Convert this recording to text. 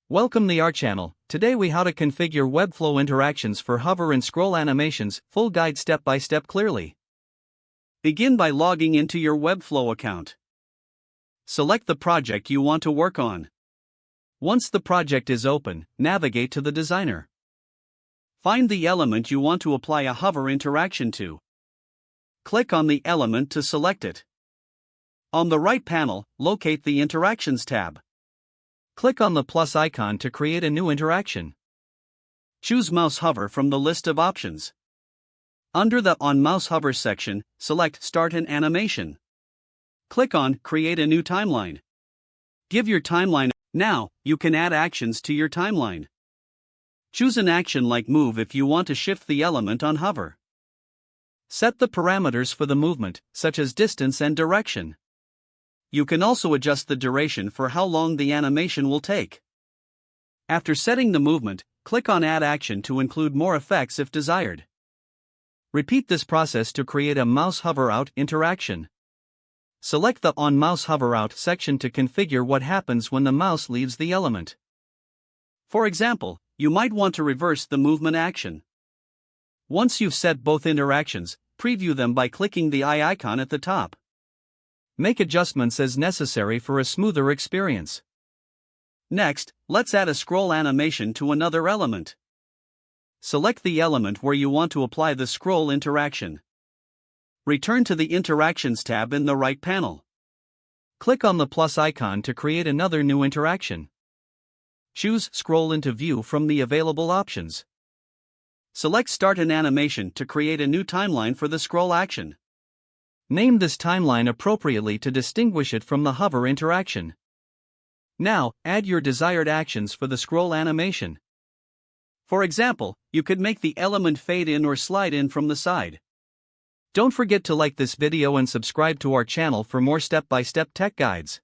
Welcome to our channel. Today we how to configure Webflow interactions for hover and scroll animations, full guide step by step clearly. Begin by logging into your Webflow account. Select the project you want to work on. Once the project is open, navigate to the designer. Find the element you want to apply a hover interaction to. Click on the element to select it. On the right panel, locate the Interactions tab. Click on the plus icon to create a new interaction. Choose Mouse Hover from the list of options. Under the On Mouse Hover section, select Start an Animation. Click on Create a new timeline. Give your timeline. Now, you can add actions to your timeline. Choose an action like Move if you want to shift the element on hover. Set the parameters for the movement, such as distance and direction. You can also adjust the duration for how long the animation will take. After setting the movement, click on Add Action to include more effects if desired. Repeat this process to create a Mouse Hover Out interaction. Select the On Mouse Hover Out section to configure what happens when the mouse leaves the element. For example, you might want to reverse the movement action. Once you've set both interactions, preview them by clicking the eye icon at the top. Make adjustments as necessary for a smoother experience. Next, let's add a scroll animation to another element. Select the element where you want to apply the scroll interaction. Return to the Interactions tab in the right panel. Click on the plus icon to create another new interaction. Choose Scroll into View from the available options. Select Start an Animation to create a new timeline for the scroll action. Name this timeline appropriately to distinguish it from the hover interaction. Now, add your desired actions for the scroll animation. For example, you could make the element fade in or slide in from the side. Don't forget to like this video and subscribe to our channel for more step-by-step tech guides.